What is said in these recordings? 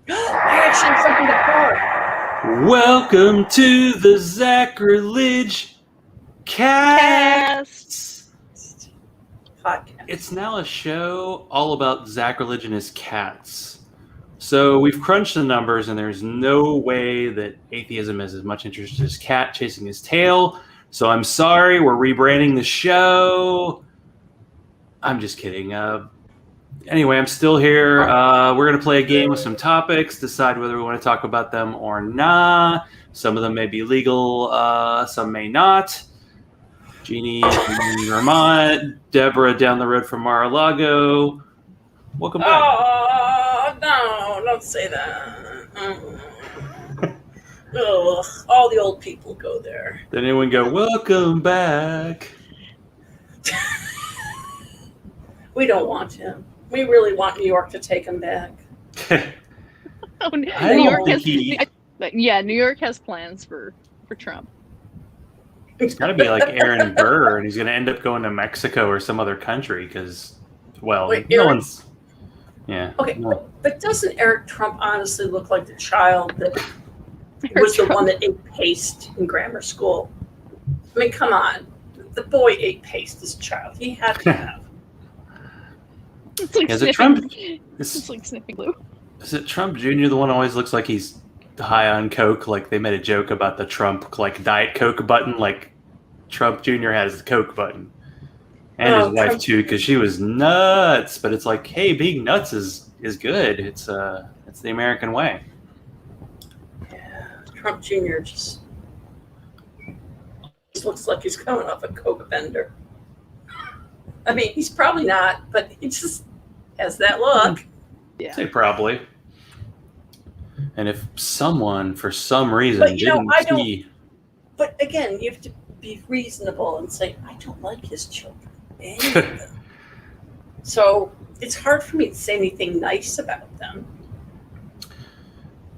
I actually have something to pour. Welcome to the Zachrilege Cast. Cats. Podcast. It's now a show all about Zachrilege and his cats. So we've crunched the numbers, and there's no way that atheism has as much interest as cat chasing his tail. So I'm sorry, we're rebranding the show. I'm just kidding. Anyway, I'm still here. We're going to play a game with some topics, decide whether we want to talk about them or not. Some of them may be legal, some may not. Jeannie from Vermont, Deborah down the road from Mar-a-Lago. Welcome back. Oh, no, don't say that. Ugh, all the old people go there. Did anyone go, welcome back? We don't want him. We really want New York to take him back. Oh, New I York don't think has, New York has plans for Trump. It's got to be like Aaron Burr, and he's going to end up going to Mexico or some other country because, well, Wait, no Aaron- one's... Yeah. Okay, no. but doesn't Eric Trump honestly look like the child that was the one that ate paste in grammar school? I mean, come on. The boy ate paste as a child. He had to have. It's like Is it sniffing. Trump? It's like sniffing glue. Is it Trump Jr. the one who always looks like he's high on coke? Like they made a joke about the Trump like Diet Coke button. Like Trump Jr. has the Coke button, and his wife Trump- too, because she was nuts. But it's like, hey, being nuts is good. It's the American way. Yeah, Trump Jr. just looks like he's coming off a coke bender. I mean, he's probably not, but he just has that look. Yeah. I'd say probably. And if someone, for some reason, But, you know, didn't I don't- see, But again, you have to be reasonable and say, I don't like his children. Any of them. So it's hard for me to say anything nice about them.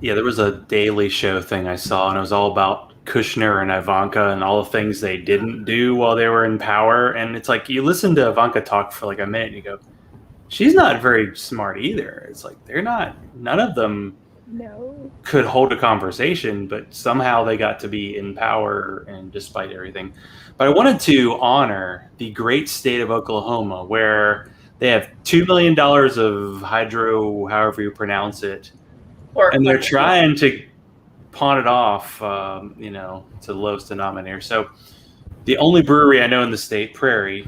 yeah, there was a Daily Show thing I saw, and it was all about Kushner and Ivanka and all the things they didn't do while they were in power. And it's like you listen to Ivanka talk for like a minute, and you go, she's not very smart either. It's like none of them No. could hold a conversation, but somehow they got to be in power and despite everything. But I wanted to honor the great state of Oklahoma, where they have $2 million of hydro, however you pronounce it, Or and they're like- trying to pawn it off, to the lowest denominator. So the only brewery I know in the state, Prairie,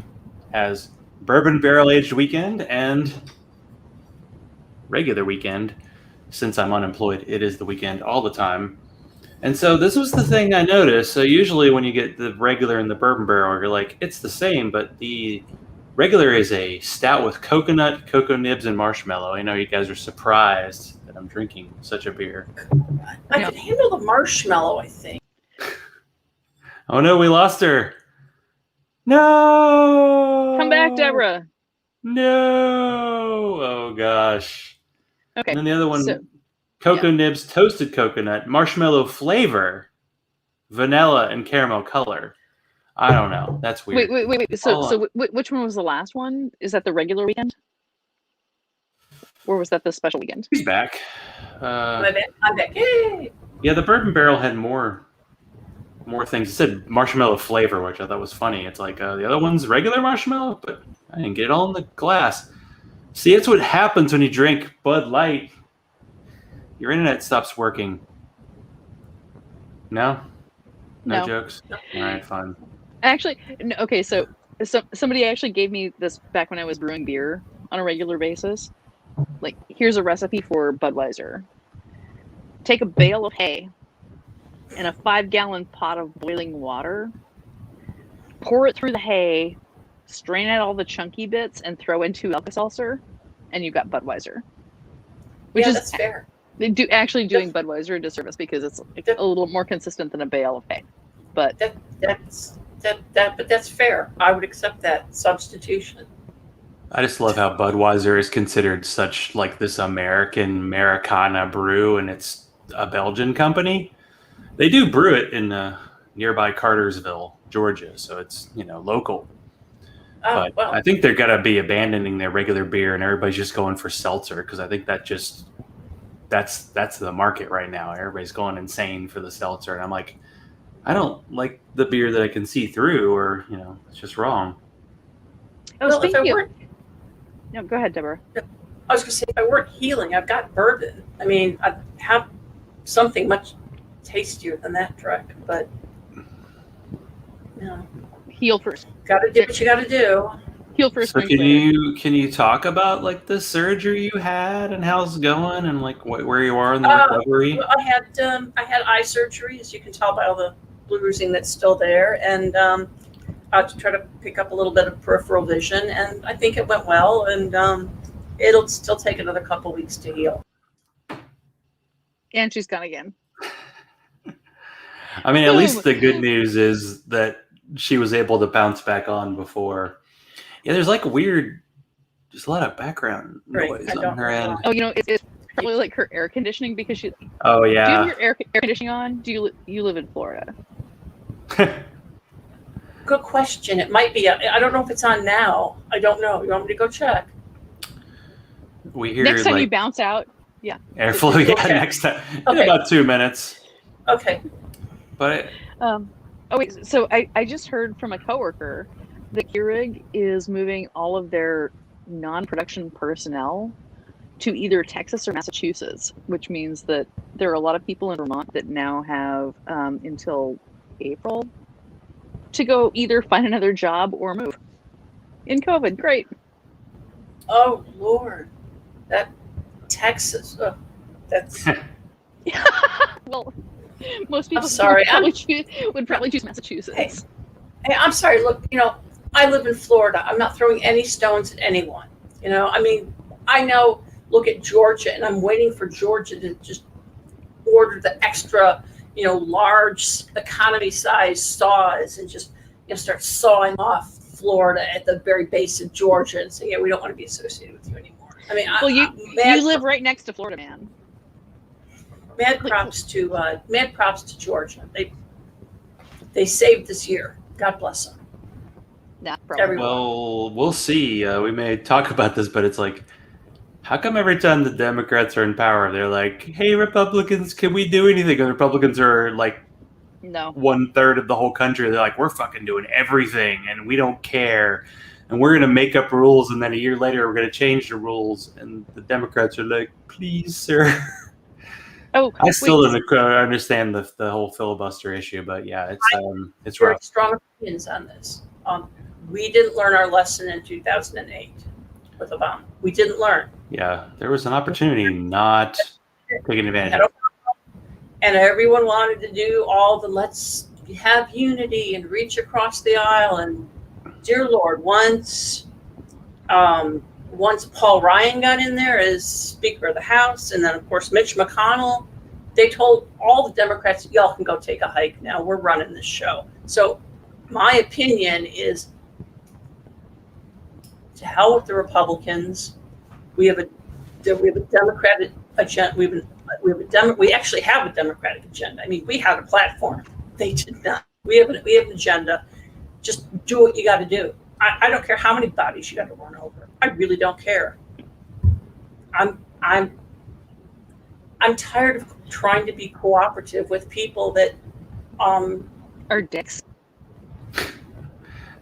has bourbon barrel-aged weekend and regular weekend. Since I'm unemployed, it is the weekend all the time. And so this was the thing I noticed. So usually when you get the regular and the bourbon barrel, you're like, it's the same, but the regular is a stout with coconut, cocoa nibs, and marshmallow. I know you guys are surprised that I'm drinking such a beer. I Yeah. could handle the marshmallow, I think. Oh no, we lost her. No! Come back, Deborah. No! Oh gosh. Okay. And then the other one, so- cocoa nibs, toasted coconut, marshmallow flavor, vanilla, and caramel color. I don't know. That's weird. Wait. So which one was the last one? Is that the regular weekend? Or was that the special weekend? He's back. I'm back. Yay! Yeah, the bourbon barrel had more things. It said marshmallow flavor, which I thought was funny. It's like the other one's regular marshmallow, but I didn't get it all in the glass. See, that's what happens when you drink Bud Light. Your internet stops working. No? No No. jokes? All right, fine. Actually, no, okay, so somebody actually gave me this back when I was brewing beer on a regular basis. Like, here's a recipe for Budweiser. Take a bale of hay and a 5-gallon pot of boiling water. Pour it through the hay, strain out all the chunky bits, and throw in 2 Alka-Seltzer, and you've got Budweiser. Which Yeah, is that's fair. they do actually doing Budweiser a disservice because it's a little more consistent than a bale of hay. But But that's fair. I would accept that substitution. I just love how Budweiser is considered such like this Americana brew, and it's a Belgian company. They do brew it in nearby Cartersville, Georgia, so it's local. But Well, I think they're gonna be abandoning their regular beer, and everybody's just going for seltzer because I think that just that's the market right now. Everybody's going insane for the seltzer, and I'm like, I don't like the beer that I can see through, or it's just wrong. Oh, Well, if I speaking of, weren't, no, go ahead, Deborah. I was going to say, if I weren't healing, I've got bourbon. I mean, I have something much tastier than that, Trek, but Heal first. got to do what you got to do. Heal first. So drink later. can you talk about like the surgery you had and how's it going and like where you are in the recovery? Well, I had eye surgery, as you can tell by all the bruising that's still there, and I had to try to pick up a little bit of peripheral vision, and I think it went well, and it'll still take another couple weeks to heal. And she's gone again. I mean, at least the good news is that she was able to bounce back on before. Yeah, there's like just a lot of background noise on her end. Oh, it's probably like her air conditioning because she. Oh yeah. Do you have your air conditioning on? Do you live in Florida? Good question. It might be. I don't know if it's on now. I don't know. You want me to go check? We hear next time you bounce out. Yeah. Airflow. Yeah. Okay. Next time. Okay. In about 2 minutes. Okay. But. Oh wait. So I just heard from a coworker that Keurig is moving all of their non-production personnel to either Texas or Massachusetts, which means that there are a lot of people in Vermont that now have until April to go either find another job or move. In COVID, great. Oh Lord, that Texas. That's. Well, most people would probably choose Massachusetts. Hey, I'm sorry. Look, I live in Florida. I'm not throwing any stones at anyone. I mean, I know. Look at Georgia, and I'm waiting for Georgia to just order the extra, large economy-sized saws and just, start sawing off Florida at the very base of Georgia and say, yeah, we don't want to be associated with you anymore. I mean, well, you live right next to Florida, man. Mad props to Georgia. They saved this year. God bless them. Well, we'll see. We may talk about this, but it's like, how come every time the Democrats are in power, they're like, hey, Republicans, can we do anything? And Republicans are like, no, 1/3 of the whole country. They're like, we're fucking doing everything and we don't care. And we're going to make up rules. And then a year later, we're going to change the rules. And the Democrats are like, please, sir. Oh, I still don't understand the whole filibuster issue, but yeah, it's rough. Strong opinions on this. We didn't learn our lesson in 2008 with Obama. We didn't learn. Yeah, there was an opportunity not taking advantage of it. And everyone wanted to do all the let's have unity and reach across the aisle. And dear Lord, once Paul Ryan got in there as Speaker of the House, and then of course Mitch McConnell, they told all the Democrats, y'all can go take a hike now. We're running this show. So my opinion is, to hell with the Republicans. We have a Democratic agenda. We actually have a Democratic agenda. I mean, we had a platform. They did not. We have an agenda. Just do what you got to do. I don't care how many bodies you got to run over. I really don't care. I'm tired of trying to be cooperative with people that are dicks.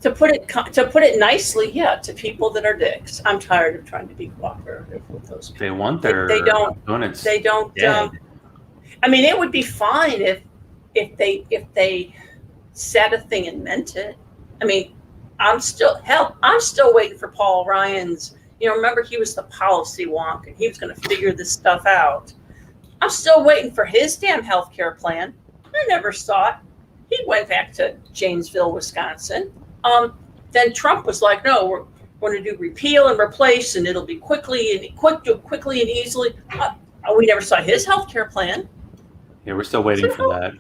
To put it nicely, yeah, to people that are dicks. I'm tired of trying to be cooperative with those people. They want their opponents. They don't. I mean, it would be fine if they said a thing and meant it. I mean, I'm still waiting for Paul Ryan's. Remember, he was the policy wonk and he was going to figure this stuff out. I'm still waiting for his damn healthcare plan. I never saw it. He went back to Janesville, Wisconsin. Then Trump was like, no, we're going to do repeal and replace, and it'll be quickly and easily. We never saw his healthcare plan. Yeah, we're still waiting for that.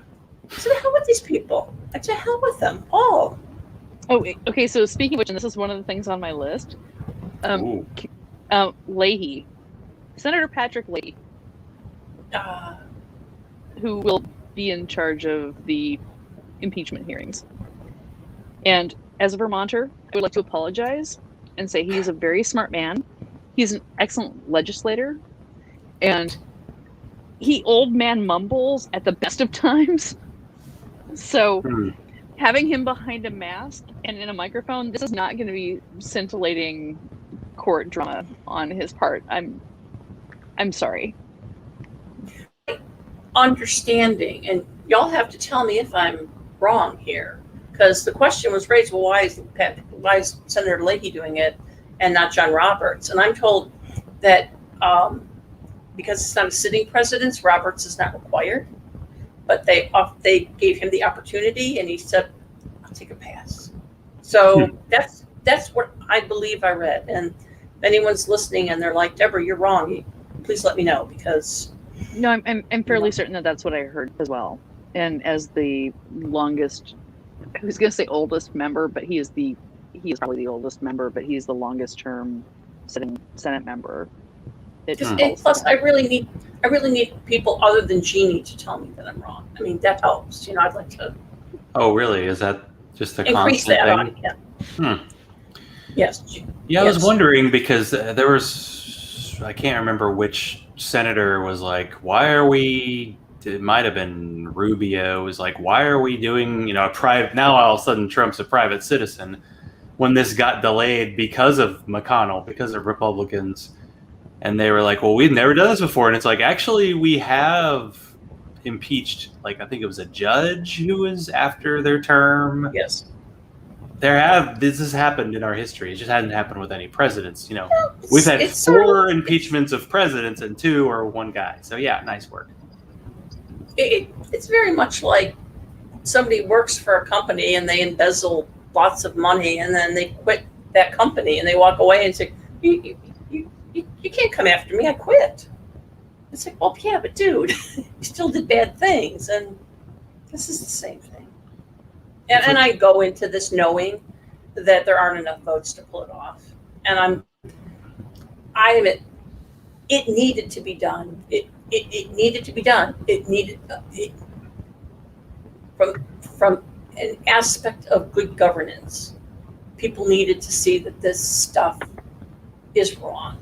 So the hell with these people. To hell with them all. Oh, okay. So speaking of which, and this is one of the things on my list, Leahy, Senator Patrick Leahy, who will be in charge of the impeachment hearings. And as a Vermonter, I would like to apologize and say he's a very smart man. He's an excellent legislator. And he old man mumbles at the best of times. So having him behind a mask and in a microphone, this is not going to be scintillating court drama on his part. I'm sorry. Understanding, and y'all have to tell me if I'm wrong here, because the question was raised, well, why is Senator Leahy doing it and not John Roberts? And I'm told that because it's not a sitting president, Roberts is not required, but they gave him the opportunity, and he said, "I'll take a pass." So that's what I believe I read. And if anyone's listening and they're like, "Deborah, you're wrong," please let me know, because no, I'm fairly certain that that's what I heard as well. And as the longest, I was going to say oldest member, but he is probably the oldest member, but he's the longest term sitting Senate member. And plus, I really need people other than Jeannie to tell me that I'm wrong. I mean, that helps. I'd like to. Oh, really? Is that just a increase constant that thing? on? Yeah. Yes. Yeah, I was wondering because there was, I can't remember which senator was like, why are we, it might have been Rubio, was like, why are we doing, a private, now all of a sudden Trump's a private citizen, when this got delayed because of McConnell, because of Republicans. And they were like, well, we've never done this before. And it's like, actually, we have impeached, like, I think it was a judge who was after their term. Yes. This has happened in our history. It just hadn't happened with any presidents. We've had 4 impeachments of presidents and 2 or 1 guy. So yeah, nice work. It's very much like somebody works for a company and they embezzle lots of money, and then they quit that company and they walk away and say, you can't come after me, I quit. It's like, well, yeah, but dude, you still did bad things, and this is the same thing. And I go into this knowing that there aren't enough votes to pull it off. And I admit, it needed to be done. It needed to be done. It needed from an aspect of good governance. People needed to see that this stuff is wrong.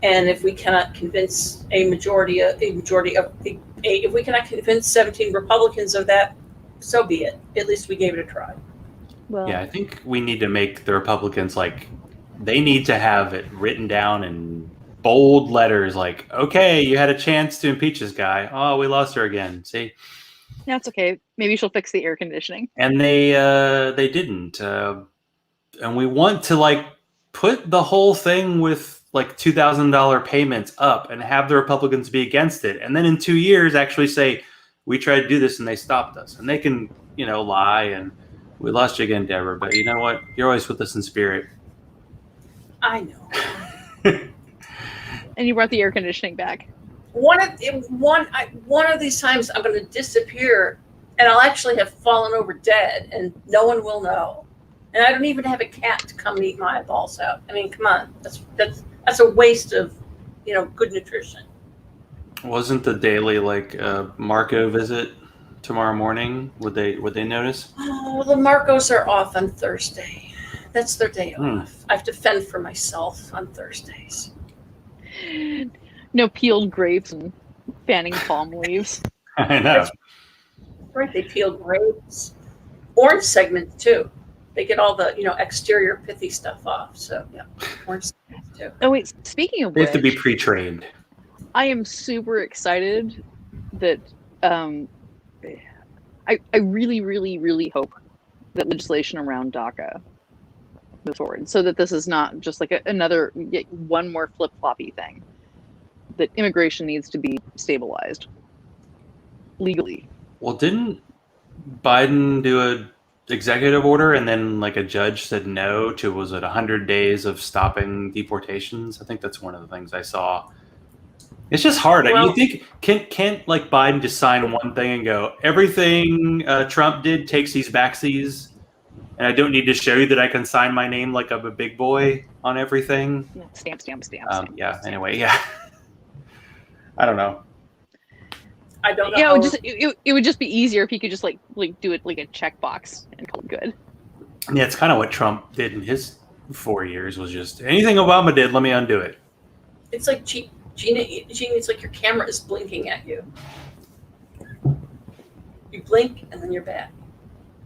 And if we cannot convince if we cannot convince 17 Republicans of that, so be it. At least we gave it a try. Well, yeah, I think we need to make the Republicans, like, they need to have it written down in bold letters, like, okay, you had a chance to impeach this guy. Oh, we lost her again. See? That's okay. Maybe she'll fix the air conditioning. And they didn't. And we want to, put the whole thing with, $2,000 payments up and have the Republicans be against it. And then in 2 years actually say, we tried to do this and they stopped us. And they can, lie and we lost you again, Deborah. But you know what? You're always with us in spirit. I know. And you brought the air conditioning back. One of these times I'm going to disappear, and I'll actually have fallen over dead, and no one will know. And I don't even have a cat to come and eat my eyeballs out. I mean, come on, that's a waste of, good nutrition. Wasn't the daily Marco visit tomorrow morning? Would they notice? Oh, the Marcos are off on Thursday. That's their day off. I have to fend for myself on Thursdays. No peeled grapes and fanning palm leaves. I know. Right, they peel grapes. Orange segment too. They get all the exterior pithy stuff off. So yeah, orange segment too. Oh wait, speaking of They which, have to be pre-trained. I am super excited that I really, really, really hope that legislation around DACA moves forward, so that this is not just like another one more flip-floppy thing. That immigration needs to be stabilized legally. Well, didn't Biden do a executive order and then a judge said no to, was it 100 days of stopping deportations? I think that's one of the things I saw. It's just hard. Well, you think can't Biden just sign one thing and go, everything Trump did takes these backsies, and I don't need to show you that I can sign my name like I'm a big boy on everything. Stamp. Yeah. Stamp. Anyway, yeah. I don't know. I don't know. Yeah, it would just be easier if he could just do it like a checkbox and call it good. Yeah, it's kind of what Trump did in his 4 years, was just anything Obama did, let me undo it. It's like cheap Jeanne, it's like your camera is blinking at you. You blink and then you're back.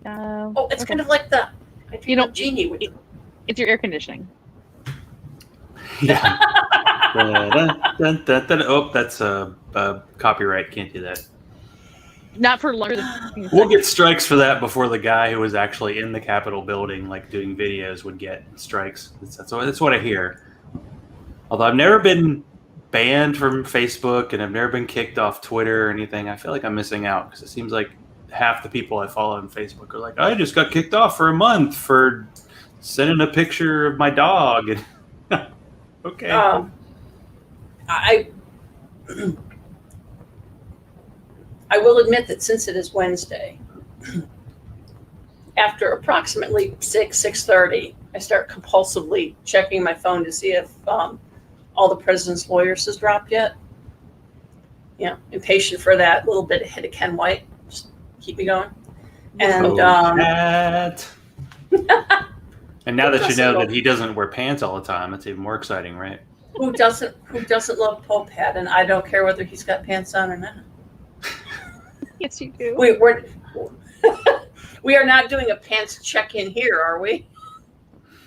It's kind of like the genie with it's your air conditioning. Yeah. Oh, that's a copyright. Can't do that. Not for longer than 15 We'll get seconds. strikes for that before the guy who was actually in the Capitol building, like doing videos, would get strikes. That's what I hear. Although I've never been banned from Facebook and I've never been kicked off Twitter or anything, I feel like I'm missing out because it seems like half the people I follow on Facebook are like, I just got kicked off for a month for sending a picture of my dog. Okay. I will admit that since it is Wednesday, after approximately 6:30, I start compulsively checking my phone to see if all the president's lawyers has dropped yet. Impatient for that little bit of hit of Ken White. Just keep me going. And and now that you know that he doesn't wear pants all the time, it's even more exciting, right? Who doesn't love Pope Hat? And I don't care whether he's got pants on or not. Yes, you do. We are not doing a pants check-in here, are we?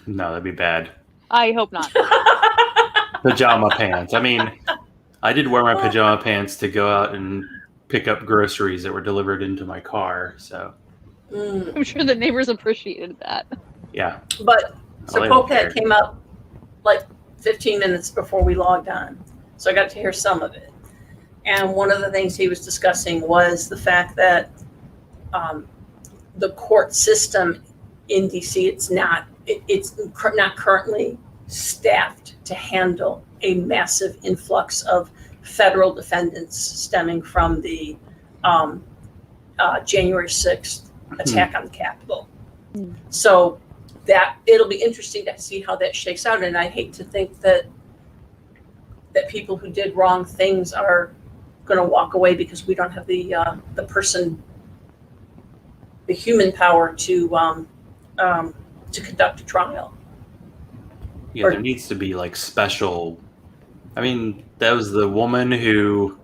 No, that'd be bad. I hope not. Pajama pants. I mean, I did wear my pajama pants to go out and pick up groceries that were delivered into my car. So I'm sure the neighbors appreciated that. Yeah. But they Pope don't Hat care. came up like 15 minutes before we logged on. So I got to hear some of it. And one of the things he was discussing was the fact that the court system in DC, it's not currently staffed to handle a massive influx of federal defendants stemming from the January 6th attack on the Capitol. So that it'll be interesting to see how that shakes out. And I hate to think that people who did wrong things are going to walk away because we don't have the human power to conduct a trial. Yeah, there needs to be like special. I mean, that was the woman who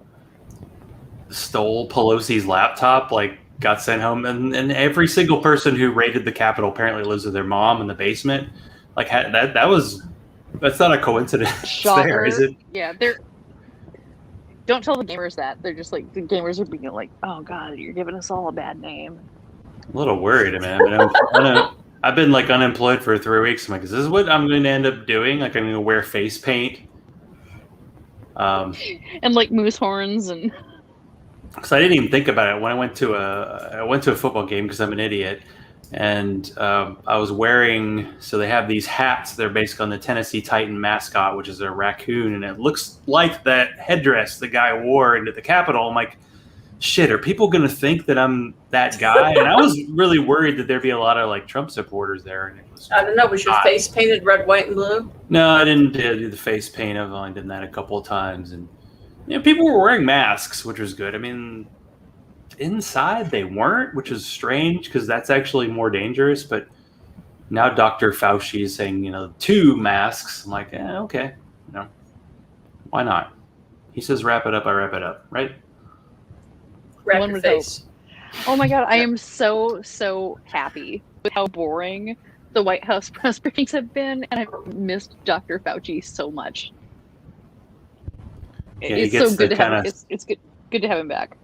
stole Pelosi's laptop, like got sent home, and every single person who raided the Capitol apparently lives with their mom in the basement. Like that's not a coincidence. Shocker. There, is it? Yeah, don't tell the gamers that. They're just like, the gamers are being like, oh god, you're giving us all a bad name. I'm a little worried, man. I've been like unemployed for 3 weeks. I'm like, is this what I'm going to end up doing? Like, I'm going to wear face paint, and like moose horns and. Because I didn't even think about it when I went to a football game because I'm an idiot, and I was wearing. So they have these hats. They're based on the Tennessee Titan mascot, which is a raccoon, and it looks like that headdress the guy wore into the Capitol. I'm like, shit, are people going to think that I'm that guy? And I was really worried that there'd be a lot of like Trump supporters there. And it was I don't know. Was your face painted red, white, and blue? No, I didn't do the face paint. I've only done that a couple of times, and people were wearing masks, which was good. I mean, inside they weren't, which is strange because that's actually more dangerous. But now Dr. Fauci is saying, 2 masks. I'm like, okay, why not? He says, wrap it up. I wrap it up, right? Wrap your face. Oh my god, I am so happy with how boring the White House press briefings have been, and I've missed Dr. Fauci so much. Yeah, it's so good to have him. It's good to have him back.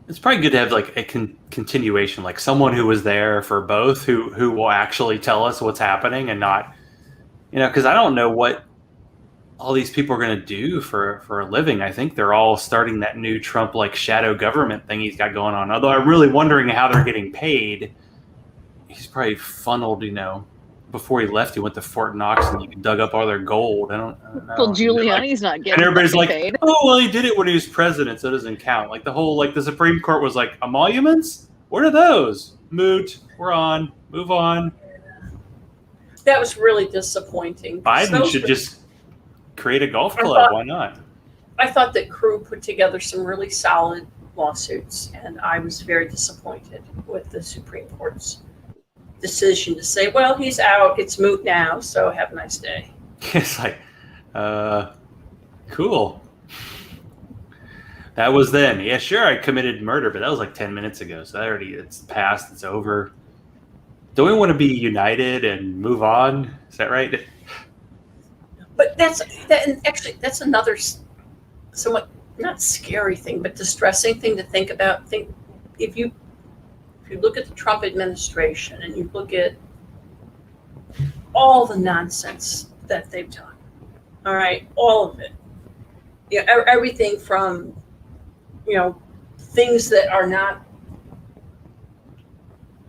It's probably good to have like a continuation, like someone who was there for both, who will actually tell us what's happening and not, because I don't know what all these people are going to do for a living. I think they're all starting that new Trump like shadow government thing he's got going on. Although I'm really wondering how they're getting paid. He's probably funneled, before he left, he went to Fort Knox and he dug up all their gold. I don't know. Well, Giuliani's not getting. And everybody's like, paid. oh, well, he did it when he was president, so it doesn't count. Like the whole, the Supreme Court was like, emoluments? What are those? Moot. We're on. Move on. That was really disappointing. Biden should just create a golf club. Why not? I thought that Crew put together some really solid lawsuits, and I was very disappointed with the Supreme Court's decision to say, well, he's out, it's moot now, so have a nice day. It's like, Cool. That was then. Yeah, sure, I committed murder, but that was like 10 minutes ago. So it's past. It's over. Don't we want to be united and move on? Is that right? But and actually, that's another somewhat not scary thing, but distressing thing to think about. If you look at the Trump administration and you look at all the nonsense that they've done, all right, all of it, everything from things that are not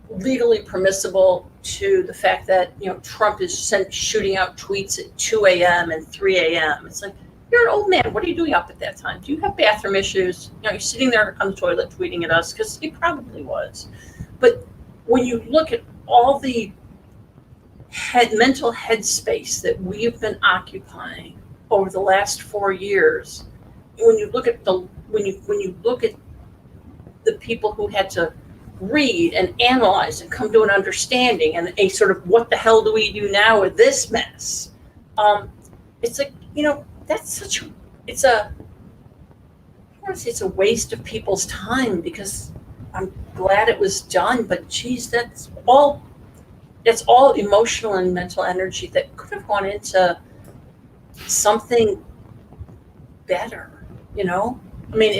legally permissible to the fact that Trump is shooting out tweets at 2 a.m. and 3 a.m. It's like, you're an old man. What are you doing up at that time? Do you have bathroom issues? You're sitting there on the toilet tweeting at us, because he probably was. But when you look at all the mental headspace that we have been occupying over the last 4 years, when you look at the people who had to read and analyze and come to an understanding and a sort of, what the hell do we do now with this mess? It's like, that's it's a waste of people's time, because I'm glad it was done, but geez, that's all emotional and mental energy that could have gone into something better. I mean,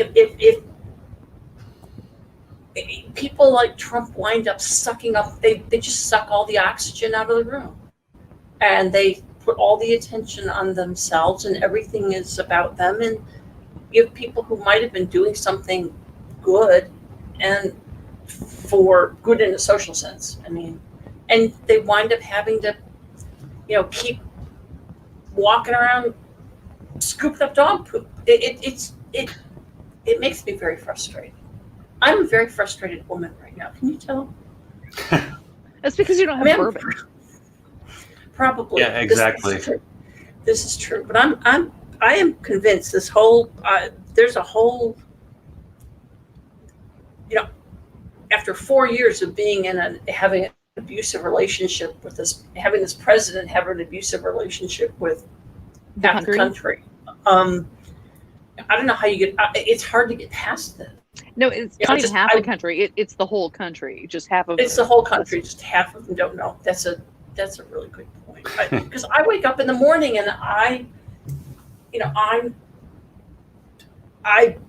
if people like Trump wind up sucking up, they just suck all the oxygen out of the room, and they put all the attention on themselves, and everything is about them, and you have people who might have been doing something good, and for good in a social sense, and they wind up having to keep walking around scooping up dog poop. It makes me very frustrated. I'm a very frustrated woman right now. Can you tell? That's because you don't have bourbon. Probably. Yeah, exactly. This is true. But I am convinced this whole there's a whole after 4 years of being in having an abusive relationship with having this president have an abusive relationship with half the country. I don't know how you get. It's hard to get past this. No, it's not even half the country. It's the whole country. Just half of it's the whole country. Just half of them don't know. That's a really good point. Because I wake up in the morning and I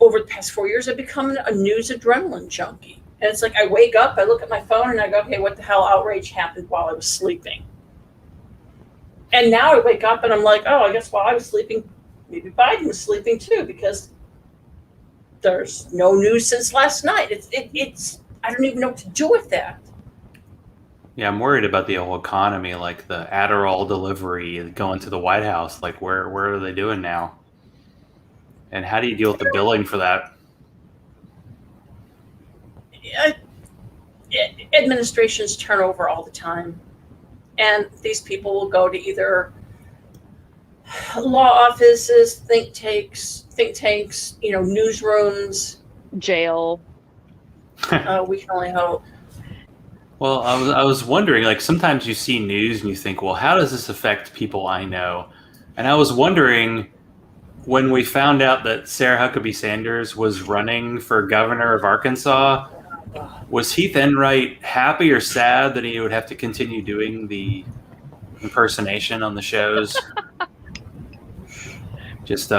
over the past 4 years I've become a news adrenaline junkie. And it's like I wake up, I look at my phone, and I go, okay, what the hell outrage happened while I was sleeping? And now I wake up and I'm like, oh, I guess while I was sleeping, maybe Biden was sleeping too, because there's no news since last night. It's I don't even know what to do with that. Yeah, I'm worried about the whole economy, like the Adderall delivery going to the White House. Like, where are they doing now? And how do you deal with the billing for that? Administrations turn over all the time, and these people will go to either law offices, think tanks, newsrooms, jail. We can only hope. Well, I was wondering, like, sometimes you see news and you think, well, how does this affect people I know? And I was wondering, when we found out that Sarah Huckabee Sanders was running for governor of Arkansas, was Heath Enright happy or sad that he would have to continue doing the impersonation on the shows? Just,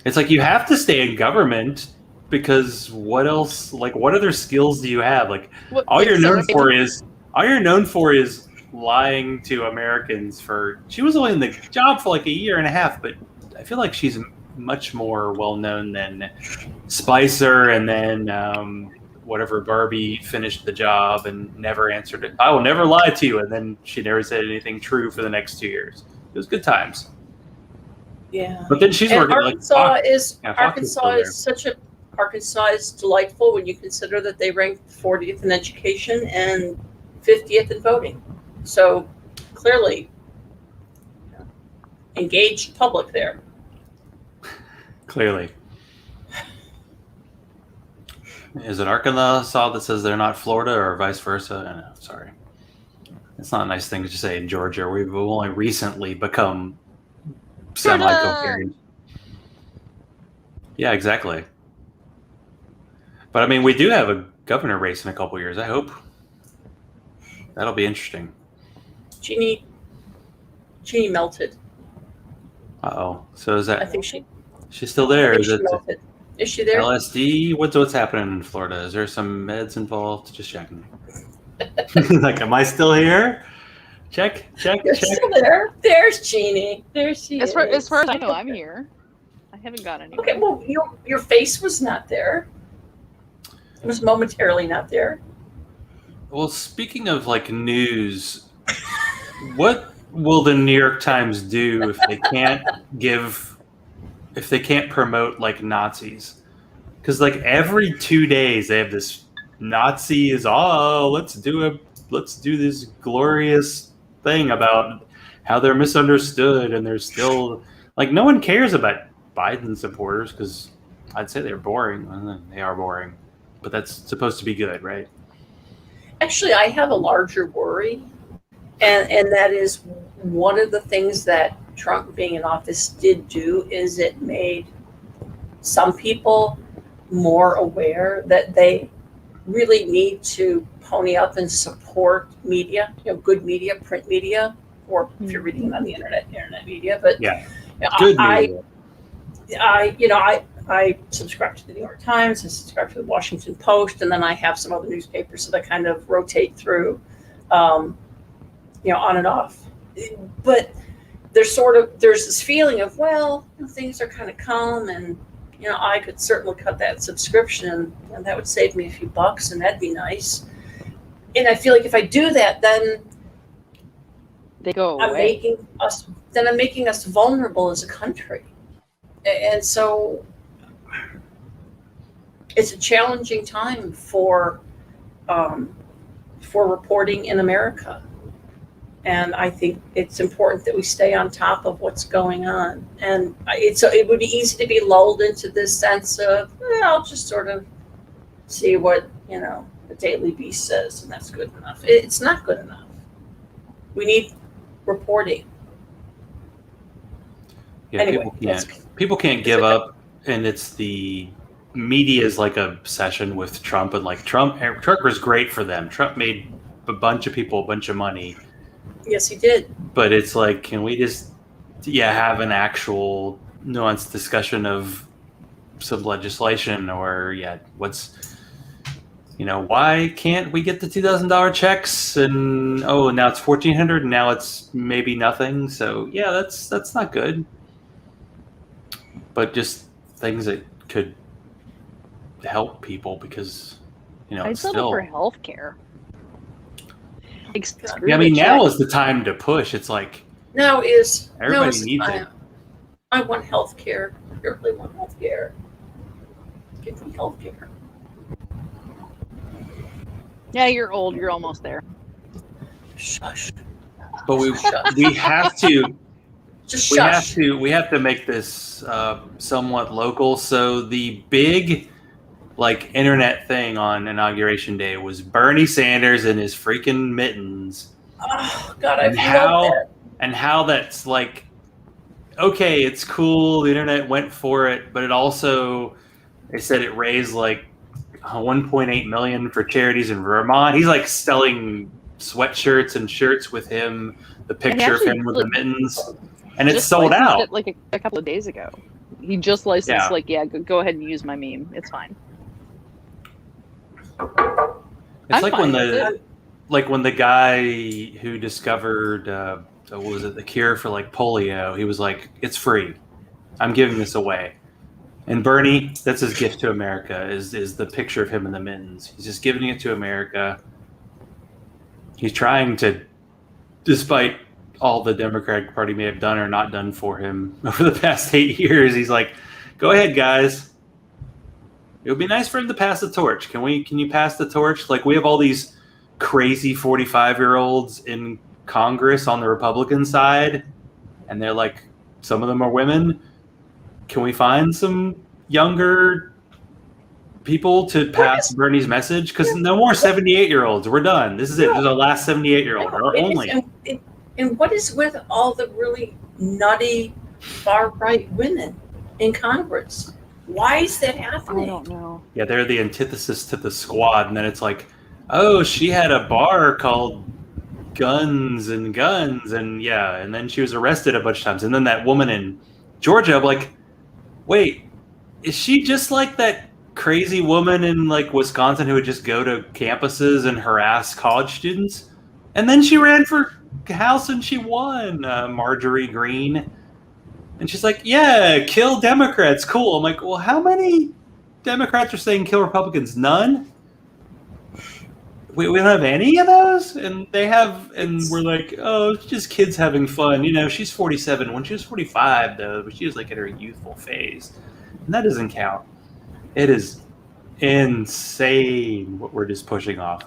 it's like, you have to stay in government, because what else, like, what other skills do you have? Like, all you're known for is lying to Americans she was only in the job for like a year and a half, but I feel like she's much more well-known than Spicer, and then whatever Barbie finished the job and never answered it. I will never lie to you, and then she never said anything true for the next 2 years. It was good times. Yeah, but then she's and working. Arkansas Arkansas is delightful when you consider that they ranked 40th in education and 50th in voting. So clearly, engaged public there. Clearly. Is it Arkansas that says they're not Florida, or vice versa? I know, sorry. It's not a nice thing to say in Georgia. We've only recently become semi-coherent. Yeah, exactly. But I mean, we do have a governor race in a couple years. I hope that'll be interesting. Jeannie melted. Uh-oh. So is I that think she. she's still I there? think Is she it melted. Is she there? LSD? What's happening in Florida? Is there some meds involved? Just checking. Like, am I still here? Check. You're still there. There's Jeannie. There she As is. far as I know, I'm here. I haven't gone anywhere. Okay, well, your face was not there. It was momentarily not there. Well, speaking of like news, what will the New York Times do if they can't promote like Nazis? Because like every 2 days they have this Nazi is let's do this glorious thing about how they're misunderstood and they're still like no one cares about Biden supporters because I'd say they're boring. They are boring, but that's supposed to be good, right? Actually, I have a larger worry, and that is one of the things that Trump being in office did do is it made some people more aware that they really need to pony up and support media, good media, print media, or if you're reading it on the internet media. But Yeah, good I, media. I subscribe to the New York Times, I subscribe to the Washington Post, and then I have some other newspapers that I kind of rotate through, on and off. But there's this feeling of, well, things are kind of calm, and I could certainly cut that subscription, and that would save me a few bucks, and that'd be nice. And I feel like if I do that, then they go I'm away. making us vulnerable as a country, and so it's a challenging time for reporting in America. And I think it's important that we stay on top of what's going on. And it would be easy to be lulled into this sense of, I'll just sort of see what, the Daily Beast says, and that's good enough. It's not good enough. We need reporting. Yeah, Anyway, people can't give up, and it's the media's like obsession with Trump, and like Trump was great for them. Trump made a bunch of people a bunch of money. Yes, he did. But it's like, can we just have an actual nuanced discussion of some legislation or why can't we get the $2,000 checks and now it's $1,400 and now it's maybe nothing. So yeah, that's not good. But just things that could help people because I'd settle for healthcare. Yeah, I mean, now is the time to push. It's like everybody needs it. I want health care. I really want health care. Give me health care. Yeah, you're old. You're almost there. Shush. But we have to. Just shush. We have to make this somewhat local. So the big internet thing on Inauguration Day was Bernie Sanders and his freaking mittens. Oh God, I love that. And how that's like, okay, it's cool. The internet went for it, but it also, they said it raised like $1.8 million for charities in Vermont. He's like selling sweatshirts and shirts with him, the picture of him with the mittens, and it's sold out. It like a couple of days ago. He just licensed go ahead and use my meme. It's fine. It's like when the guy who discovered the cure for like polio, he was like, it's free, I'm giving this away. And Bernie, that's his gift to America, is the picture of him in the mittens. He's just giving it to America. He's trying to, despite all the Democratic Party may have done or not done for him over the past 8 years, he's like, go ahead, guys. It would be nice for him to pass the torch. Can you pass the torch? Like, we have all these crazy 45-year-olds in Congress on the Republican side, and they're like, some of them are women. Can we find some younger people to pass Bernie's message? Because no more 78-year-olds. We're done. This is it. This is the last 78-year-old. Only. And what is with all the really nutty far-right women in Congress? Why is that I happening? don't know. Yeah, they're the antithesis to the Squad, and then it's like, oh, she had a bar called Guns and Guns, and yeah, and then she was arrested a bunch of times. And then that woman in Georgia, I'm like, wait, is she just like that crazy woman in like Wisconsin who would just go to campuses and harass college students? And then she ran for House and she won, Marjorie Green. And she's like, yeah, kill Democrats, cool. I'm like, well, how many Democrats are saying kill Republicans? None? We don't have any of those? And they have, and we're like, oh, it's just kids having fun. You know, she's 47. When she was 45, though, but she was like in her youthful phase. And that doesn't count. It is insane what we're just pushing off.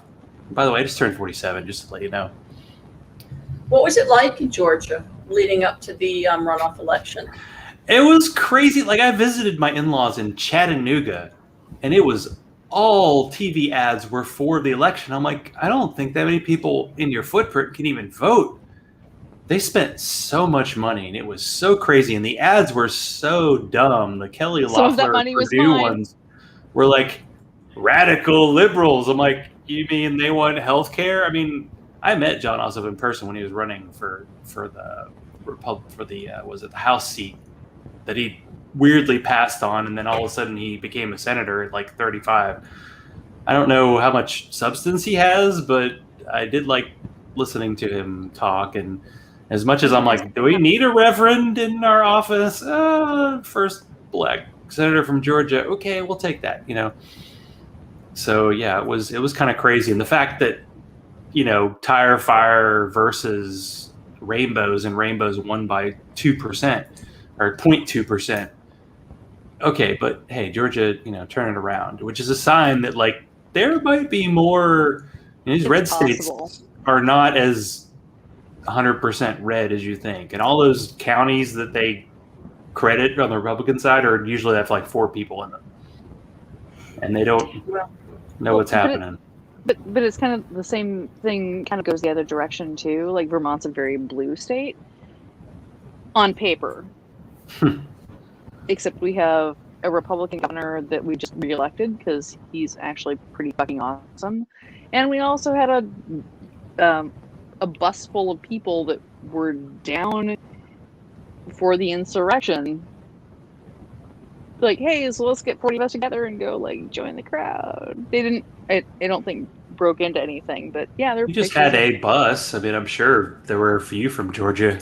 By the way, I just turned 47, just to let you know. What was it like in Georgia leading up to the runoff election? It was crazy. Like, I visited my in-laws in Chattanooga, and it was all TV ads were for the election. I'm like, I don't think that many people in your footprint can even vote. They spent so much money, and it was so crazy, and the ads were so dumb. The Kelly Some of that Loeffler money was Purdue mine. ones were like radical liberals. I'm like, you mean they want health care? I mean, I met John Ossoff in person when he was running for the was it the House seat that he weirdly passed on, and then all of a sudden he became a senator at like 35. I don't know how much substance he has, but I did like listening to him talk. And as much as I'm like, do we need a reverend in our office? First black senator from Georgia. Okay, we'll take that, you know. So yeah, it was kind of crazy. And the fact that, you know, tire fire versus rainbows, and rainbows won by 2% or 0.2%. Okay, but hey, Georgia, you know, turn it around, which is a sign that like there might be more. You know, these red states are not as 100% red as you think, and all those counties that they credit on the Republican side are usually have like 4 people in them, and they don't know what's happening. But it's kind of the same thing. Kind of goes the other direction too. Like Vermont's a very blue state on paper. Except we have a Republican governor that we just reelected because he's actually pretty fucking awesome. And we also had a bus full of people that were down for the insurrection. Like, hey, so let's get 40 of us together and go like join the crowd. They didn't, I don't think broke into anything, but yeah, they're. You just had a bus. I mean, I'm sure there were a few from Georgia.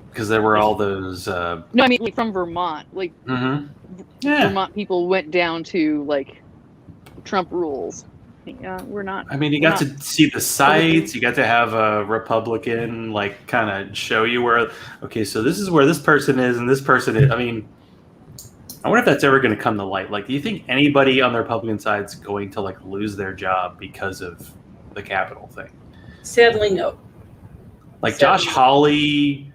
Because there were all those. No, I mean like from Vermont. Like Vermont people went down to like Trump rules. Yeah, we're not. I mean, you got to see the sites. You got to have a Republican like kind of show you where. Okay, so this is where this person is, and this person is. I mean, I wonder if that's ever going to come to light. Like, do you think anybody on the Republican side is going to like lose their job because of the Capitol thing? Sadly, no. Like Josh Hawley.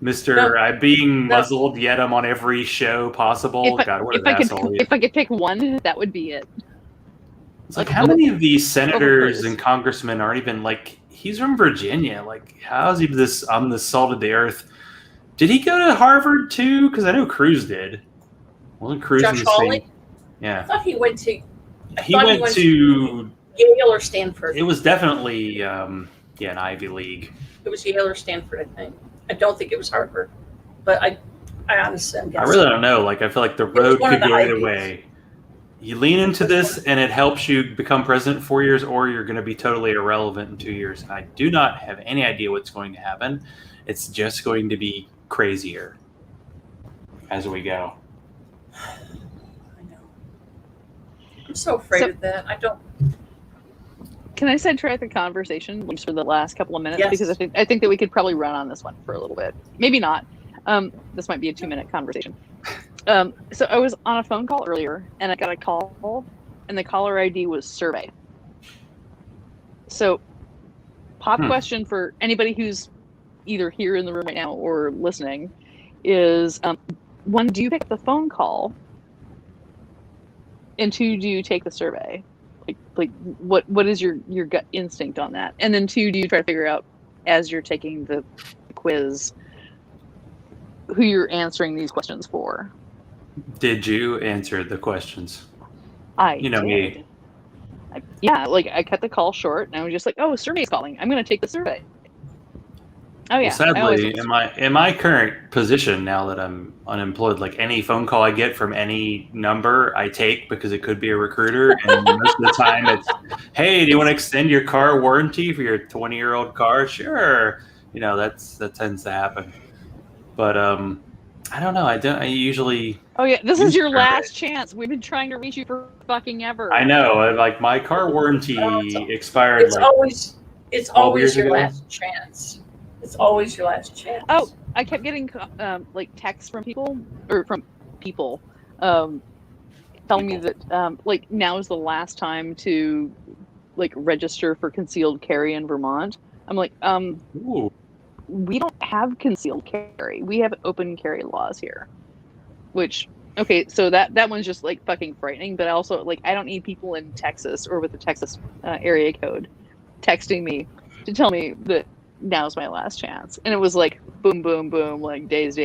I'm being muzzled, yet I'm on every show possible. God, what an asshole. If I could pick one, that would be it. It's like, how many of these senators and congressmen aren't even like, he's from Virginia. Like, how is he on this salt of the earth? Did he go to Harvard too? Because I know Cruz did. Wasn't Cruz Josh in the Hawley? same? Yeah. I thought he went to. He went to Yale or Stanford. It was definitely an Ivy League. It was Yale or Stanford, I think. I don't think it was Harvard, but I honestly am guessing. I really don't know. Like, I feel like the road could go either way. You lean into this, and it helps you become president in 4 years, or you're going to be totally irrelevant in 2 years. And I do not have any idea what's going to happen. It's just going to be crazier as we go. I know. I'm so afraid of that. I don't. Can I sidetrack the conversation just for the last couple of minutes? Yes. Because I think that we could probably run on this one for a little bit. Maybe not. This might be a 2-minute conversation. So I was on a phone call earlier, and I got a call, and the caller ID was survey. So, pop question for anybody who's either here in the room right now or listening is, 1, do you pick the phone call? And 2, do you take the survey? Like what is your gut instinct on that? And then 2, do you try to figure out as you're taking the quiz who you're answering these questions for? Did you answer the questions? I You know did. me. I cut the call short, and I was just like, "Oh, survey's calling. I'm going to take the survey." Oh Well, yeah, I always take sadly, the in my current position now that I'm unemployed, like any phone call I get from any number, I take because it could be a recruiter, and most of the time it's, "Hey, do you want to extend your car warranty for your 20-year-old car?" Sure, that tends to happen. But I don't know. I don't. I usually Oh yeah, this is use your survey. last chance. We've been trying to reach you for fucking I ever. know. Like my car It's, warranty expired it's like always it's 12 always years your ago. last chance. It's always your last chance. Oh, I kept getting like texts from people telling me that like now is the last time to like register for concealed carry in Vermont. I'm like, Ooh. we don't have concealed carry. We have open carry laws here. Which okay, so that one's just like fucking frightening. But also like I don't need people in Texas or with the Texas area code texting me to tell me that now's my last chance. And it was like boom, boom, boom, like days.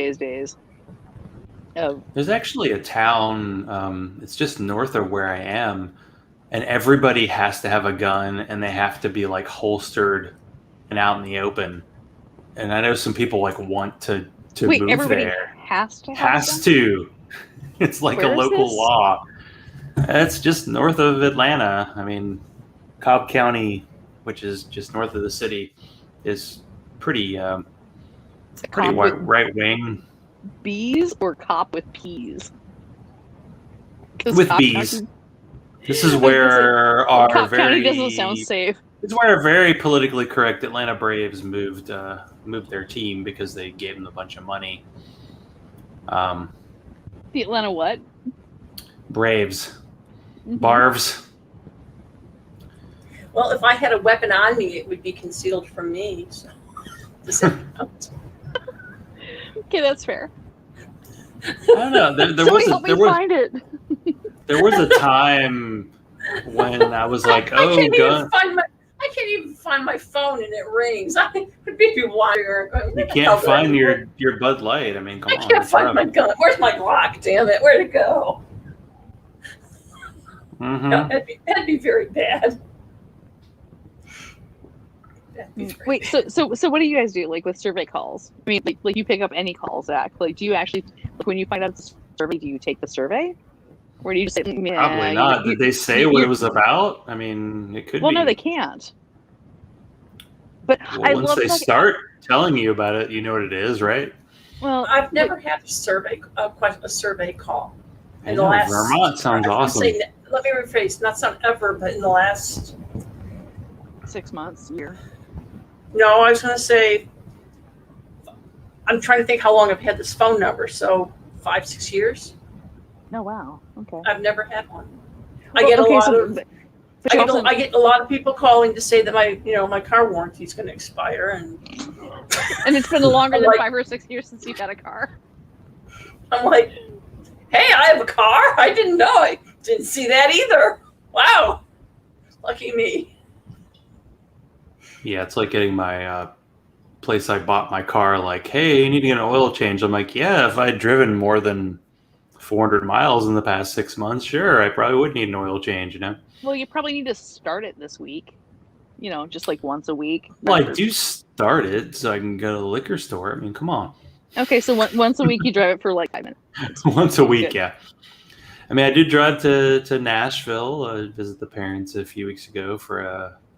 Of There's actually a town. It's just north of where I am, and everybody has to have a gun, and they have to be like holstered and out in the open. And I know some people like want to wait, move everybody there. has to have Has them? to. It's like a Where is local this? law. It's just north of Atlanta. I mean, Cobb County, which is just north of the city, is pretty pretty Cop with right wing bees or cop with peas? Because with Cop bees. County, This is I was gonna say, where our Cop County doesn't sound very safe. It's where our very politically correct Atlanta Braves moved their team because they gave them a bunch of money. The Atlanta what? Braves, Mhm. Barves. Well, if I had a weapon on me, it would be concealed from me. So. Does that count? Okay, that's fair. I don't know. There Somebody help me find it. There was a time when I was like, I "Oh, can't gun." I can't even find my phone and it rings. I would be wondering. You can't find your Bud Light. I mean, come I on. can't It's find rough. my gun. Where's my Glock? Damn it! Where'd it go? Mm-hmm. No, that'd be very bad. Wait, so what do you guys do like with survey calls? I mean, like you pick up any call, Zach. Like, do you actually like when you find out it's a survey? Do you take the survey, or do you just say, Probably not. Did they say what it was about? I mean, it could well, be. no, they can't. But Well, I once love they that. start telling you about it, you know what it is, right? Well, I've never had a survey call. I know, Vermont sounds awesome. Let me rephrase. Not some ever, but in the last 6 months, year. No, I was going to say, I'm trying to think how long I've had this phone number. So 5-6 years. Oh wow. Okay. I've never had one. I get a lot of people calling to say that my car warranty is going to expire, and it's been longer than 5 or 6 years since you've had a car. I'm like, hey, I have a car. I didn't know. I didn't see that either. Wow, lucky me. Yeah, it's like getting my place I bought my car, like, "Hey, you need to get an oil change." I'm like, "Yeah, if I'd driven more than 400 miles in the past 6 months, sure, I probably would need an oil change, Well, you probably need to start it this week. Just like once a week. Well, I do start it so I can go to the liquor store. I mean, come on. Okay, so once a week you drive it for like 5 minutes. Once a week, Good. yeah. I mean, I did drive to Nashville, visit the parents a few weeks ago for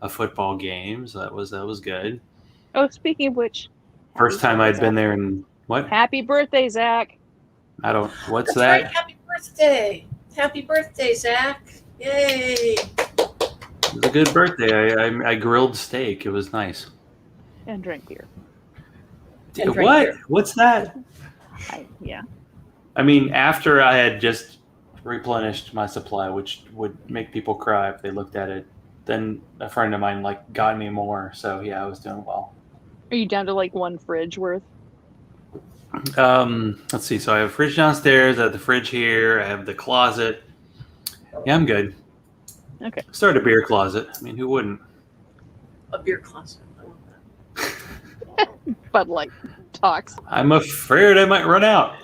a football game, so that was good. Oh, speaking of which, First time I'd been there in what? Happy birthday, Zach! I don't. What's That's that? right. Happy birthday! Happy birthday, Zach! Yay! It was a good birthday. I grilled steak. It was nice. And drank beer. What? Beer. What's that? Yeah. I mean, after I had just replenished my supply, which would make people cry if they looked at it, then a friend of mine got me more. So yeah, I was doing well. Are you down to like one fridge worth? Let's see. So I have a fridge downstairs. I have the fridge here. I have the closet. Yeah, I'm good. Okay. Start a beer closet. I mean, who wouldn't? A beer closet. I love that. But like talks. I'm afraid I might run out.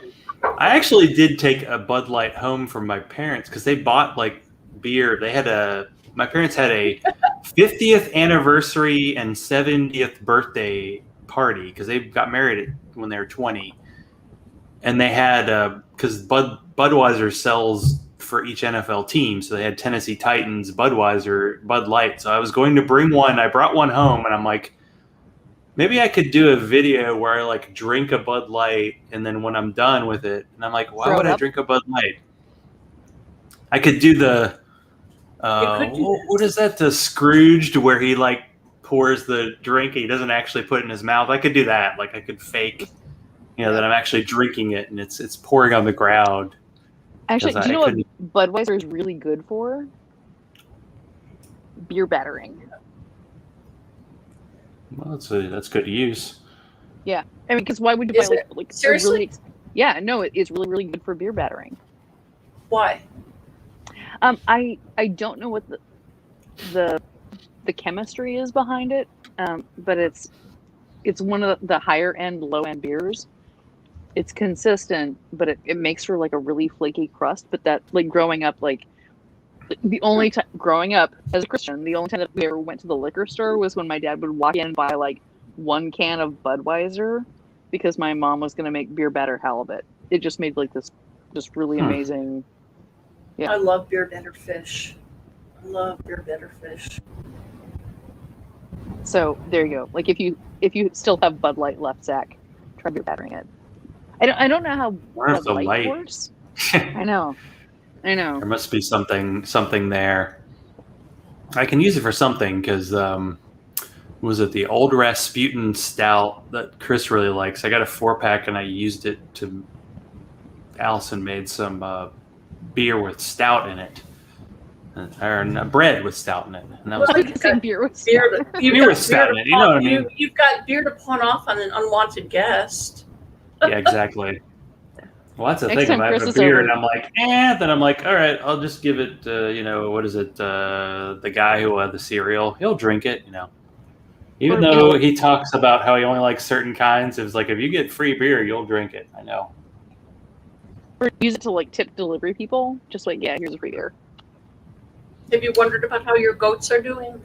I actually did take a Bud Light home from my parents because they bought like beer. My parents had a 50th anniversary and 70th birthday party because they got married when they were 20. And they had, because Budweiser sells for each NFL team. So they had Tennessee Titans, Budweiser, Bud Light. So I was going to bring one. I brought one home and I'm like, maybe I could do a video where I like drink a Bud Light, and then when I'm done with it, and I'm like, why would I drink a Bud Light? I could do the what is that? The Scrooged, where he like pours the drink and he doesn't actually put it in his mouth. I could do that. Like I could fake, that I'm actually drinking it and it's pouring on the ground. Actually, do you know what Budweiser is really good for? Beer battering. Well, that's good to use. Yeah, I mean, because why would you buy like seriously? Yeah, no, it's really really good for beer battering. Why? I don't know what the chemistry is behind it, but it's one of the higher end, low end beers. It's consistent, but it makes for like a really flaky crust. But that like growing up, like growing up as a Christian, the only time that we ever went to the liquor store was when my dad would walk in and buy like one can of Budweiser because my mom was going to make beer batter halibut. It just made like this just really amazing. Yeah. I love beer batter fish. So there you go. Like if you still have Bud Light left, Zach, try beer battering it. I don't know how Bud Light works. I know. There must be something there. I can use it for something because was it the Old Rasputin Stout that Chris really likes? I got a 4-pack and I used it to. Allison made some beer with stout in it, or bread with stout in it. And that was beer with stout in it. You know what I mean? You've got beer to pawn off on an unwanted guest. Yeah, exactly. Well, that's the thing. I'm having a beer and I'm like, then I'm like, all right, I'll just give it, what is it? The guy who had the cereal, he'll drink it, Even though he talks about how he only likes certain kinds, it's like, if you get free beer, you'll drink it. I know. Or use it to like tip delivery people. Just like, yeah, here's a free beer. Have you wondered about how your goats are doing?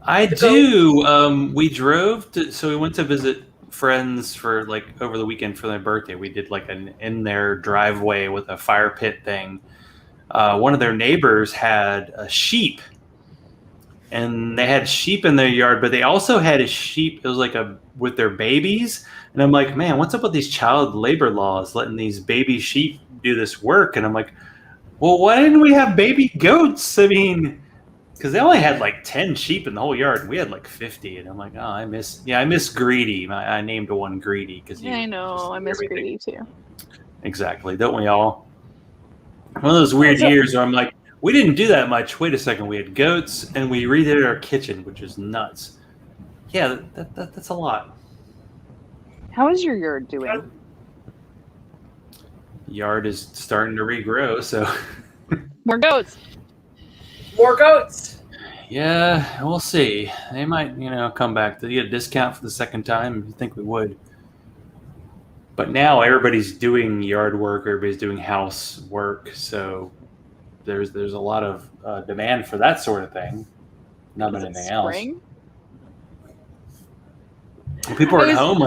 I do. We drove so we went to visit friends for like over the weekend for their birthday. We did like an in their driveway with a fire pit thing. One of their neighbors had a sheep, and they had sheep in their yard, but they also had a sheep. It was like with their babies. And I'm like, man, what's up with these child labor laws, letting these baby sheep do this work? And I'm like, well, why didn't we have baby goats? I mean, because they only had like 10 sheep in the whole yard. And we had like 50. And I'm like, oh, I miss Greedy. I named one Greedy. Yeah, I know. I miss Greedy too. Exactly. Don't we all? One of those weird years where I'm like, we didn't do that much. Wait a second. We had goats and we redid our kitchen, which is nuts. Yeah, that's a lot. How is your yard doing? Yard is starting to regrow, so more goats. Yeah, we'll see. They might, come back to get a discount for the second time. You think we would? But now everybody's doing yard work. Everybody's doing house work, so there's a lot of demand for that sort of thing. Not anything else. Well, people are at home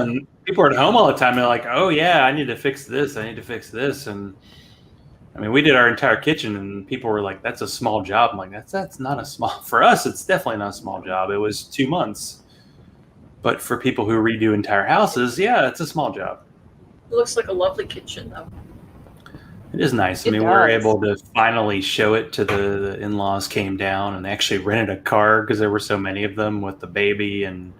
all the time. They're like, "Oh yeah, I need to fix this. And I mean, we did our entire kitchen, and people were like, "That's a small job." I'm like, "That's not a small for us. It's definitely not a small job. It was 2 months, but for people who redo entire houses, yeah, it's a small job." It looks like a lovely kitchen, though. It is nice. I mean, we were able to finally show it to the in-laws. Came down and they actually rented a car because there were so many of them with the baby and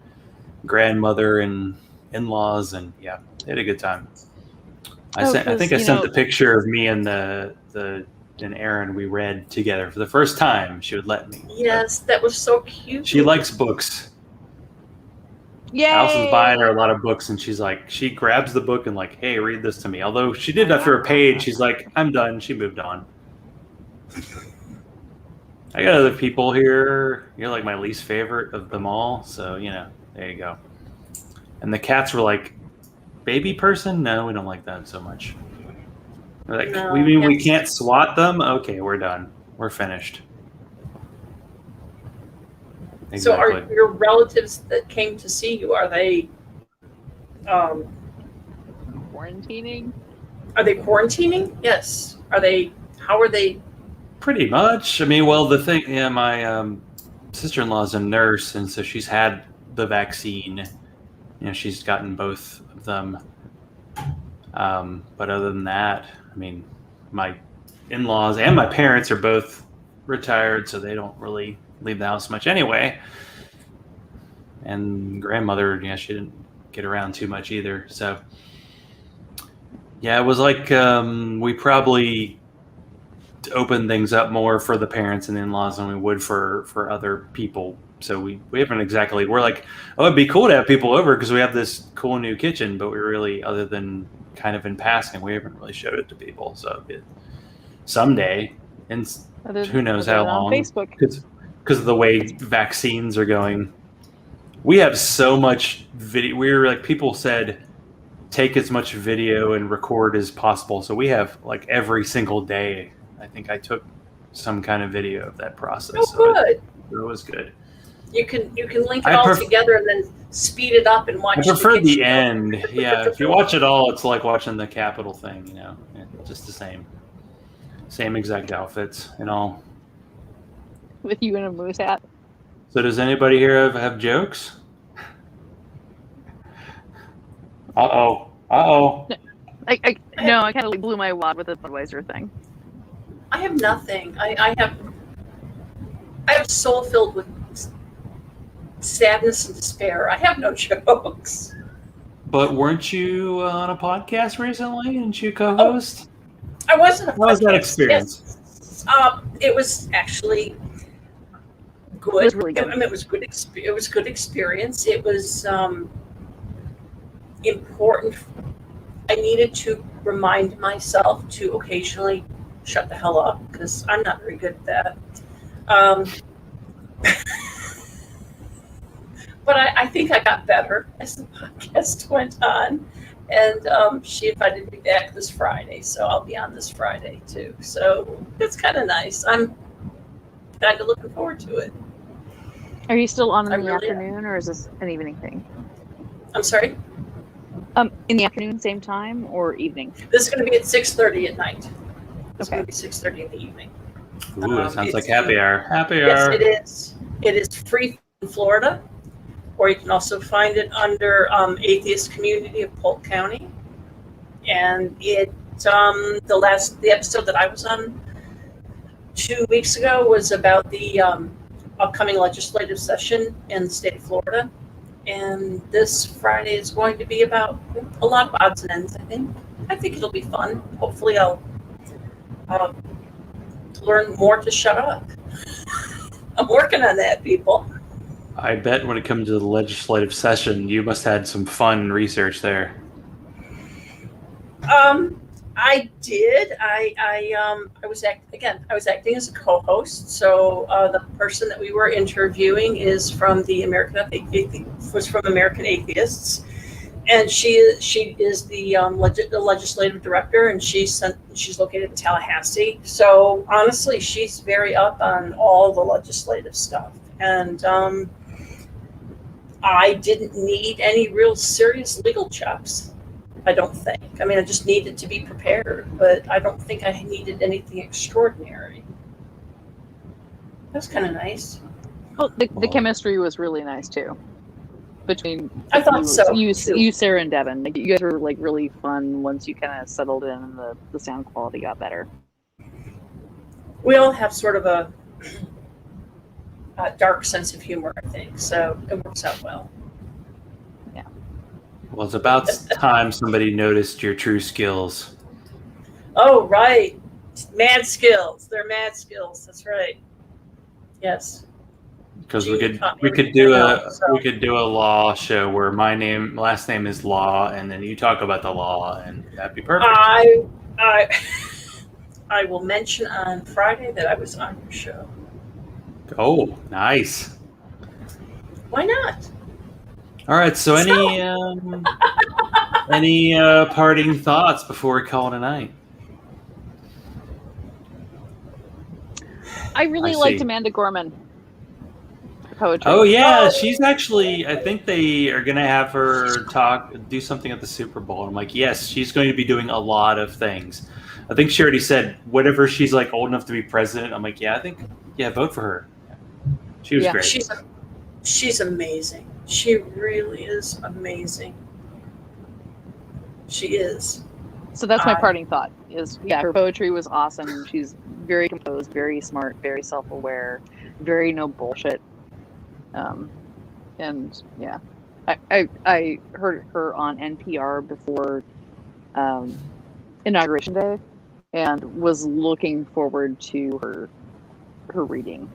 grandmother and in-laws, and yeah, they had a good time. I think I sent the picture of me and and Erin. We read together for the first time. She would let me. Yes, that was so cute. She likes books. Yay! Allison's buying her a lot of books, and she grabs the book and like, hey, read this to me. Although she did after a page, she's like, I'm done. She moved on. I got other people here. You're like my least favorite of them all, so there you go. And the cats were like, baby person? No, we don't like that so much. We're like, No, we mean we yes. can't swat them? Okay, we're done. We're finished. Exactly. So are your relatives that came to see you, are they Quarantining? Yes. How are they? Pretty much. I mean, well, the thing, yeah, my sister-in-law's a nurse, and so she's had the vaccine. She's gotten both of them. But other than that, I mean, my in-laws and my parents are both retired, so they don't really leave the house much anyway. And grandmother, she didn't get around too much either. So, yeah, it was like we probably open things up more for the parents and the in-laws than we would for other people. So we haven't exactly, we're like, oh, it'd be cool to have people over because we have this cool new kitchen, but we really, other than kind of in passing, we haven't really showed it to people. So someday, and who knows how long, on Facebook. because of the way vaccines are going. We have so much video. We're like, people said, take as much video and record as possible. So we have like every single day, I think I took some kind of video of that process. Oh, good. So it was good. You can link it all together and then speed it up and watch. I prefer the end. Yeah, if you watch it all, it's like watching the Capitol thing. Just the same exact outfits and all. With you in a moose hat. So does anybody here have jokes? Uh-oh. I kind of blew my wad with the Budweiser thing. I have nothing. I have a soul filled with sadness and despair. I have no jokes. But weren't you on a podcast recently? Didn't you co-host? I wasn't. How was that experience? Yes. It was actually good. It was really good. I mean, it was good. It was good experience. It was important. I needed to remind myself to occasionally shut the hell up because I'm not very good at that. But I think I got better as the podcast went on. And she invited me back this Friday, so I'll be on this Friday too. So it's kind of nice. I'm kind of looking forward to it. Are you still on in the afternoon, or is this an evening thing? I'm sorry? In the afternoon, same time, or evening? This is going to be at 6:30 at night. It's Okay. going to be 6:30 in the evening. Ooh, it sounds like happy hour. Happy Yes, hour. it is. It is free in Florida, or you can also find it under Atheist Community of Polk County. And it the episode that I was on 2 weeks ago was about the upcoming legislative session in the state of Florida. And this Friday is going to be about a lot of odds and ends, I think. I think it'll be fun. Hopefully I'll learn more to shut up. I'm working on that, people. I bet when it comes to the legislative session, you must have had some fun research there. I did. I was acting as a co-host. So the person that we were interviewing is from the American Atheists, and she is the legislative director, and she's located in Tallahassee. So honestly, she's very up on all the legislative stuff, and I didn't need any real serious legal chops. I don't think. I mean, I just needed to be prepared, but I don't think I needed anything extraordinary. That's kind of nice. Well, the chemistry was really nice too. Between I thought so. You, Sarah, and Devin. Like, you guys were like really fun once you kind of settled in and the sound quality got better. We all have sort of a dark sense of humor, I think, so it works out well. Well, it's about time somebody noticed your true skills. Oh, right. Mad skills. They're mad skills. That's right. Yes. Because we could do a law show where my last name is Law, and then you talk about the law, and that'd be perfect. I will mention on Friday that I was on your show. Oh, nice. Why not? All right. So any parting thoughts before we call it a night? I really liked Amanda Gorman. Poetry. Oh yeah, she's actually. I think they are going to have her do something at the Super Bowl. I'm like, yes, she's going to be doing a lot of things. I think she already said whatever she's like old enough to be president. I'm like, yeah, vote for her. She was great. She's amazing. She really is amazing. She is. So that's my parting thought. Her poetry was awesome. She's very composed, very smart, very self-aware, very no bullshit. And yeah, I heard her on NPR before Inauguration Day, and was looking forward to her reading.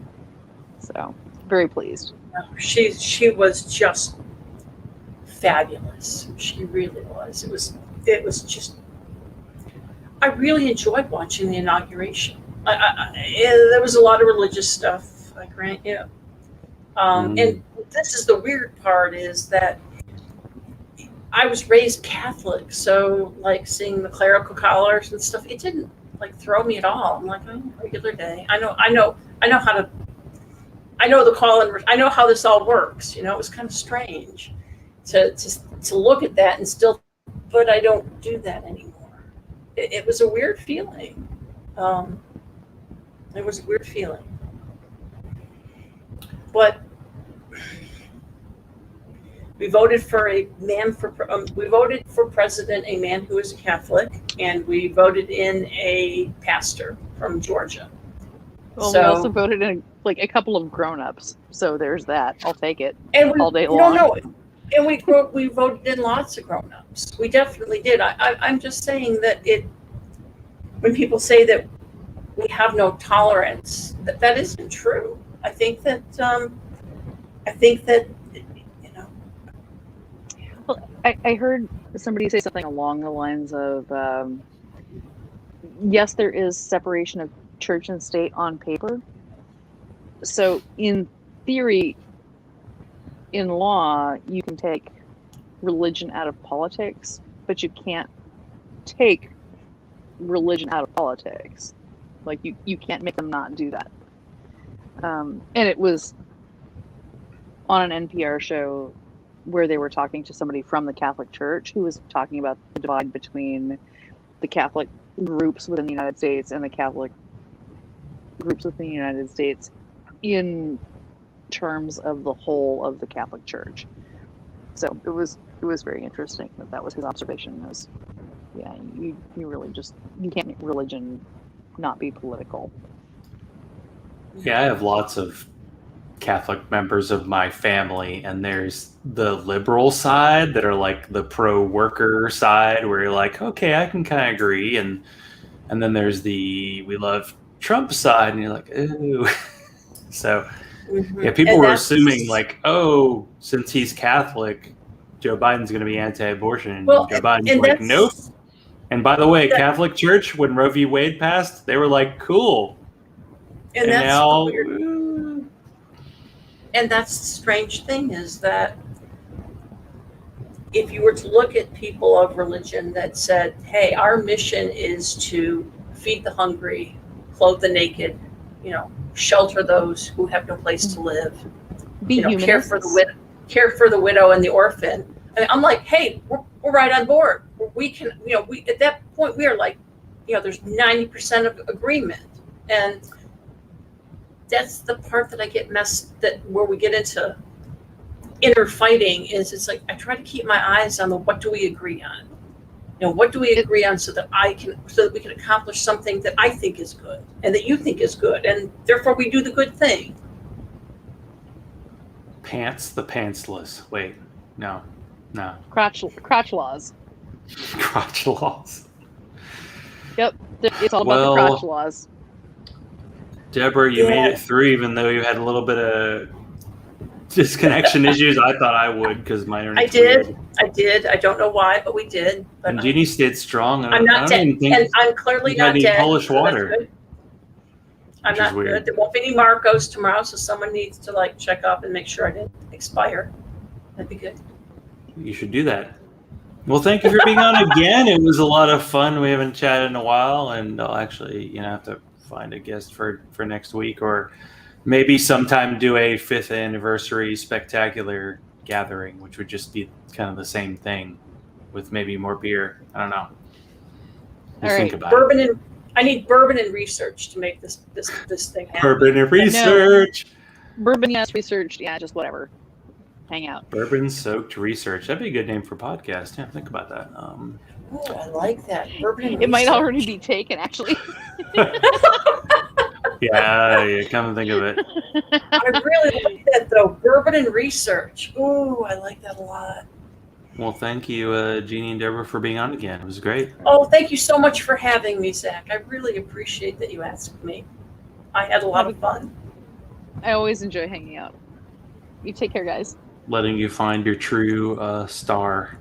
So very pleased. She was just fabulous. She really was. It was just. I really enjoyed watching the inauguration. There was a lot of religious stuff. I grant you. And this is the weird part, is that I was raised Catholic, so like seeing the clerical collars and stuff, it didn't like throw me at all. I'm like, oh, regular day. I know the call, and I know how this all works. It was kind of strange to look at that and still, but I don't do that anymore. It was a weird feeling. It was a weird feeling. But we voted for we voted for president, a man who is a Catholic, and we voted in a pastor from Georgia. Well, we also voted in like a couple of grown-ups, so there's that. I'll take it all day long. No, and we voted in lots of grown-ups. We definitely did. I'm just saying that when people say that we have no tolerance, that isn't true. I think that Well, I heard somebody say something along the lines of, yes, there is separation of church and state on paper. So in theory, in law, you can take religion out of politics, but you can't take religion out of politics. Like you can't make them not do that. And it was on an NPR show where they were talking to somebody from the Catholic Church who was talking about the divide between the Catholic groups within the United States and the Catholic groups within the United States in terms of the whole of the Catholic Church. So it was very interesting that was his observation. You really you can't make religion not be political. Yeah, I have lots of Catholic members of my family, and there's the liberal side that are like the pro-worker side, where you're like, okay, I can kind of agree, and then there's the we love Trump side, and you're like, ooh. So yeah, people were assuming like, oh, since he's Catholic, Joe Biden's going to be anti-abortion, and Joe Biden's like, nope. And by the way, Catholic Church, when Roe v. Wade passed, they were like, cool. And now, and that's the strange thing, is that if you were to look at people of religion that said, hey, our mission is to feed the hungry, clothe the naked, shelter those who have no place to live, care for the widow and the orphan. I'm like, hey, we're right on board. We can, we at that point we are like, there's 90% of agreement, and that's the part that I get where we get into inner fighting. Is it's like I try to keep my eyes on what do we agree on, what do we agree on, so that we can accomplish something that I think is good and that you think is good, and therefore we do the good thing. The pantsless. Wait, no. Crotch laws. Crotch laws. Yep, it's all about the crotch laws. Deborah, you made it through, even though you had a little bit of disconnection issues. I thought I would, because my internet. I did. I don't know why, but we did. But and Jeannie stayed strong. I'm not dead, and I'm clearly not dead. Polish water. I'm not good. There won't be any Marcos tomorrow, so someone needs to check up and make sure I didn't expire. That'd be good. You should do that. Well, thank you for being on again. It was a lot of fun. We haven't chatted in a while, and I'll actually, have to find a guest for next week, or maybe sometime do a 5th anniversary spectacular gathering, which would just be kind of the same thing with maybe more beer. I don't know. We'll All think right. about Bourbon and I need bourbon and research to make this thing it. happen. Bourbon and research. Bourbon, yes, research, yeah, just whatever. Hang out. Bourbon soaked research. That'd be a good name for a podcast. Yeah, think about that. Oh, I like that. Bourbon and It might research. already be taken, actually. Yeah, come and think of it. I really like that though. Bourbon and research. Ooh, I like that a lot. Well, thank you, Jeannie and Deborah, for being on again. It was great. Oh, thank you so much for having me, Zach. I really appreciate that you asked me. I had a lot of fun. I always enjoy hanging out. You take care, guys. Letting you find your true star.